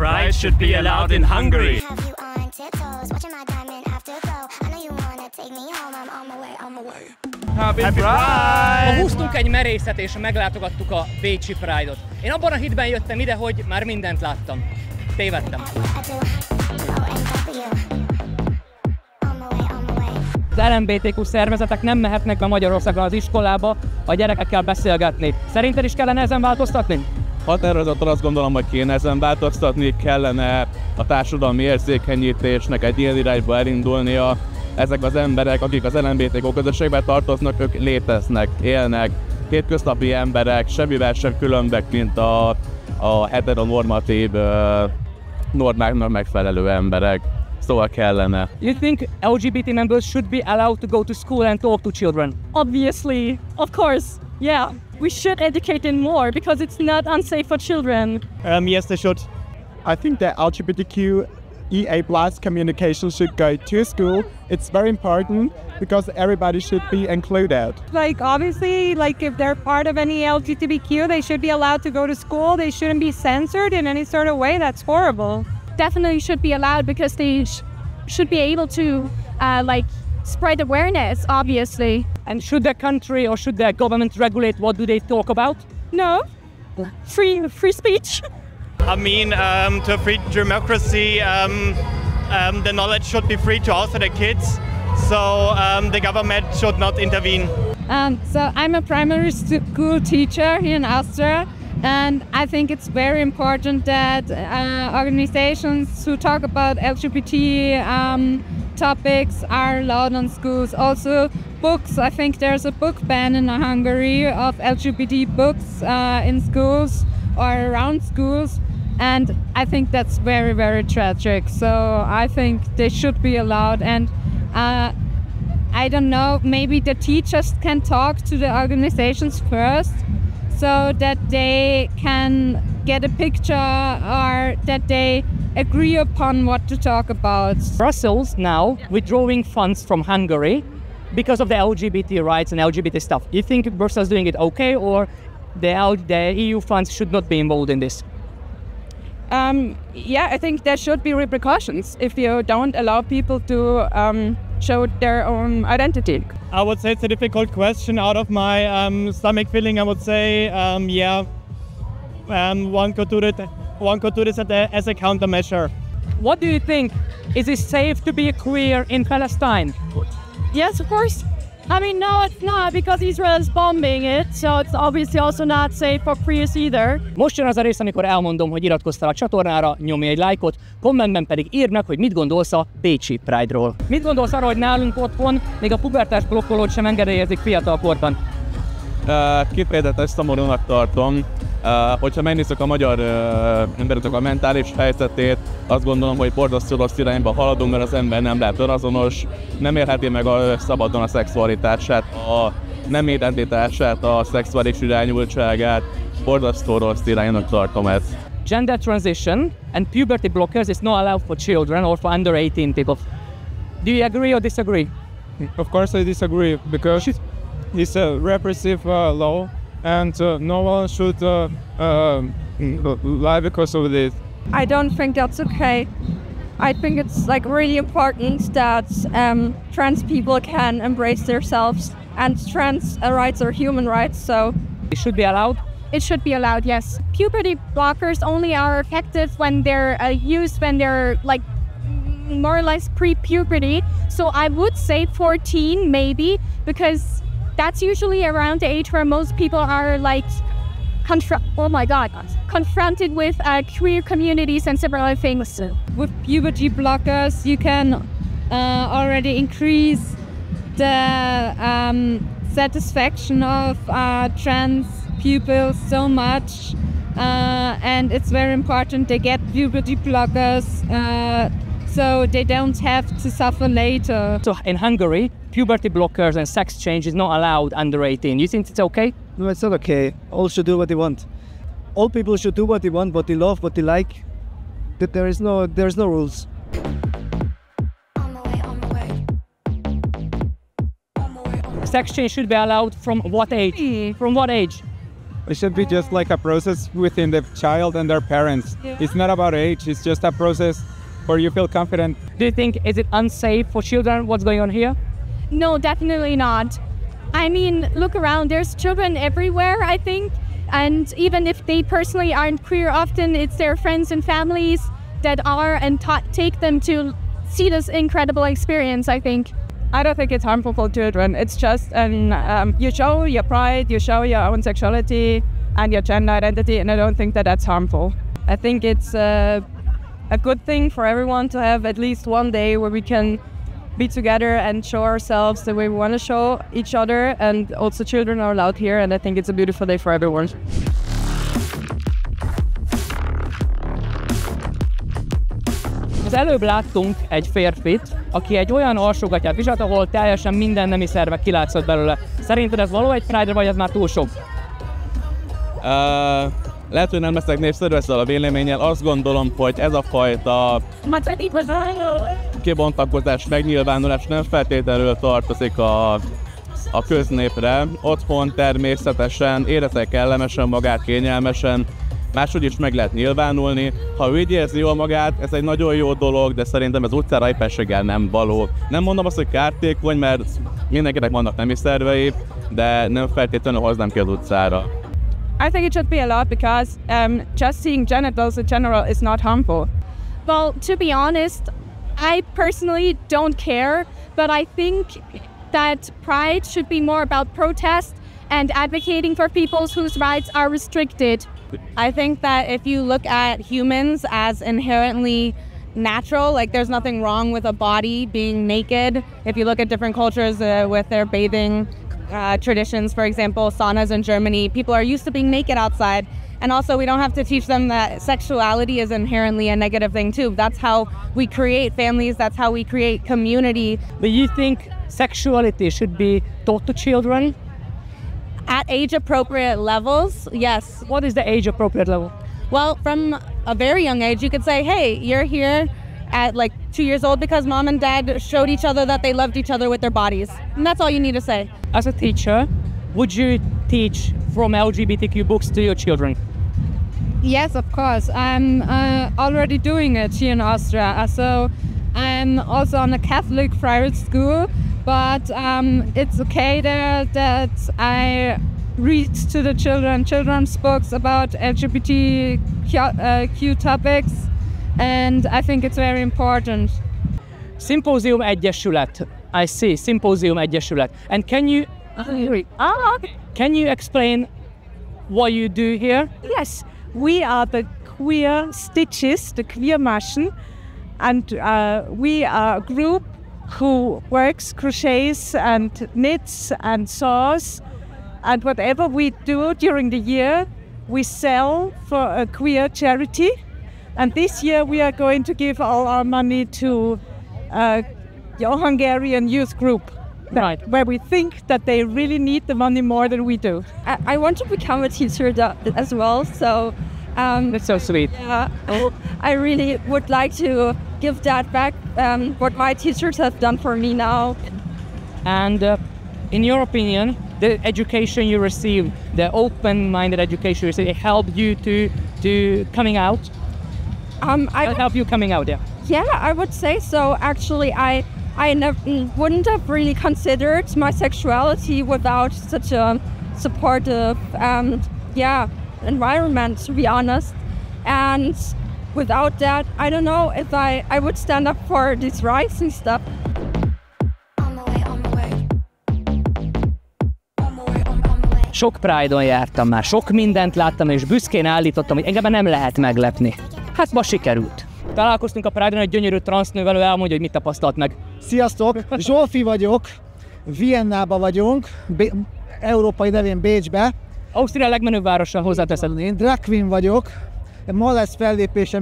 Pride should be allowed in Hungary. Have you on tiptoes, watching my diamond afterglow. I know you wanna take me home, I'm on my way, on my way. Happy Pride! Ma húztunk egy merészet és meglátogattuk a Bécsi Pride-ot. Én abban a hitben jöttem ide, hogy már mindent láttam. Tévedtem. Az LMBTQ-szervezetek nem mehetnek be Magyarországon az iskolába a gyerekekkel beszélgetni. Szerinted is kellene ezen változtatni? Határozottan azt gondolom, hogy kéne ezen változtatni, kellene a társadalmi érzékenyítésnek egy ilyen irányba elindulnia. Ezek az emberek, akik az LMBTQ közösségben tartoznak, ők léteznek, élnek, hétköznapi emberek, semmivel sem különbek, mint a heteronormatív normáknak megfelelő emberek. Szóval kellene. You think LGBT members should be allowed to go to school and talk to children? Obviously, of course, yeah. We should educate them more because it's not unsafe for children. Yes, they should. I think that LGBTQ+, communication should go to school. It's very important because everybody should be included. Like, obviously, like if they're part of any LGBTQ, they should be allowed to go to school. They shouldn't be censored in any sort of way. That's horrible. Definitely should be allowed because they should be able to spread awareness, obviously. And should the country or should the government regulate what do they talk about? No. Free speech. I mean, to a free democracy, the knowledge should be free to also the kids, so the government should not intervene. So I'm a primary school teacher here in Austria, and I think it's very important that organizations who talk about LGBT topics are allowed on schools. Also books, I think there's a book ban in Hungary of LGBT books in schools or around schools, and I think that's very, very tragic. So I think they should be allowed, and I don't know, maybe the teachers can talk to the organizations first so that they can get a picture or that they agree upon what to talk about. Brussels now withdrawing funds from Hungary because of the LGBT rights and LGBT stuff. You think Brussels doing it okay, or the EU funds should not be involved in this? Yeah, I think there should be repercussions if you don't allow people to show their own identity. I would say it's a difficult question. Out of my stomach feeling, I would say, yeah, one could do this as a countermeasure. What do you think? Is it safe to be queer in Palestine? Yes, of course. I mean, no, it's not, because Israel is bombing it, so it's obviously also not safe for queers either. Most jön az a rész, amikor elmondom, hogy iratkoztál a csatornára, nyomj egy lájkot, kommentben pedig írd meg, hogy mit gondolsz a Bécsi Pride-ról. Mit gondolsz arról, hogy nálunk otthon még a pubertást blokkolót sem engedélyezik fiatalkorban? Kifejezetten szomorúnak tartom. Hogyha megnézzük a magyar embereknek a mentális helyzetét, azt gondolom, hogy borzasztó rossz irányba haladunk, mert az ember nem lehet önazonos, nem élheti meg szabadon a szexualitását, a nem identitását, a szexuális irányultságát. Borzasztó rossz iránynak tartom ezt. Gender transition and puberty blockers is not allowed for children or for under 18 people. Do you agree or disagree? Of course I disagree, because it's a repressive law, and no one should lie because of this. I don't think that's okay. I think it's like really important that trans people can embrace themselves, and trans rights are human rights, so it should be allowed. It should be allowed, yes. Puberty blockers only are effective when they're used when they're like more or less pre-puberty. So I would say 14 maybe, because that's usually around the age where most people are like confronted with queer communities and similar things. With puberty blockers, you can already increase the satisfaction of trans pupils so much, and it's very important they get puberty blockers so they don't have to suffer later. So in Hungary, puberty blockers and sex change is not allowed under 18. You think it's okay? No, it's not okay. All should do what they want. All people should do what they want, what they love, what they like. That there is no rules. Sex change should be allowed from what age? From what age? It should be just like a process within the child and their parents. Yeah. It's not about age, it's just a process where you feel confident. Do you think is it unsafe for children? What's going on here? No, definitely not. I mean, look around, there's children everywhere, I think. And even if they personally aren't queer, often it's their friends and families that are and take them to see this incredible experience, I think. I don't think it's harmful for children. It's just you show your pride, you show your own sexuality and your gender identity, and I don't think that that's harmful. I think it's a good thing for everyone to have at least one day where we can be together and show ourselves the way we want to show each other, and also children are allowed here, and I think it's a beautiful day for everyone. Az előbb láttunk egy férfit, aki egy olyan alsógatját viselt, ahol teljesen minden nemi szerve kilátszott belőle. Szerinted ez való egy Pride-ra, vagy ez már túl sok? Lehet, hogy nem leszek népszerű ezzel a véleménnyel. Azt gondolom, hogy ez a fajta kibontakozás, megnyilvánulás nem feltétlenül tartozik a köznépre. Otthon természetesen érezze kellemesen magát, kényelmesen, máshogy is meg lehet nyilvánulni. Ha ő így érzi jól magát, ez egy nagyon jó dolog, de szerintem ez utcára éppenséggel nem való. Nem mondom azt, hogy kártékony, mert mindenkinek vannak nemi szervei, de nem feltétlenül hoznám ki az utcára. I think it should be allowed because just seeing genitals in general is not harmful. Well, to be honest, I personally don't care, but I think that Pride should be more about protest and advocating for people whose rights are restricted. I think that if you look at humans as inherently natural, like there's nothing wrong with a body being naked. If you look at different cultures with their bathing traditions, for example, saunas in Germany, people are used to being naked outside. And also we don't have to teach them that sexuality is inherently a negative thing too. That's how we create families, that's how we create community. But you think sexuality should be taught to children? At age-appropriate levels, yes. What is the age-appropriate level? Well, from a very young age, you could say, hey, you're here at like 2 years old because mom and dad showed each other that they loved each other with their bodies. And that's all you need to say. As a teacher, would you teach from LGBTQ books to your children? Yes, of course. I'm already doing it here in Austria. So I'm also on a Catholic private school, but it's okay there that I read to the children children's books about LGBTQ topics, and I think it's very important. Symposium Egyesület. I see, Symposium Egyesület. And can you explain what you do here? Yes, we are the queer stitches, the queer Maschen, and we are a group who works, crochets and knits and saws, and whatever we do during the year, we sell for a queer charity. And this year we are going to give all our money to your Hungarian youth group, right, where we think that they really need the money more than we do. I want to become a teacher as well, so that's so sweet. Yeah, I really would like to give that back, what my teachers have done for me now. And in your opinion, the education you received, the open-minded education you received, it helped you to coming out? It helped you coming out, yeah? Yeah, I would say so. Actually, I wouldn't have really considered my sexuality without such a supportive environment, to be honest. And without that, I don't know if I would stand up for these rights and stuff. Sok Pride-on jártam már, sok mindent láttam, és büszkén állítottam, hogy engem nem lehet meglepni. Hát ma sikerült. Találkoztunk a Pride-on, egy gyönyörű transznővel, elmondja, hogy mit tapasztalt meg. Sziasztok! Zsolfi vagyok, Viennába vagyunk, európai nevén Bécsbe. Ausztria legmenőbb városa, hozzáteszed. Én drag queen vagyok, ma lesz fellépésem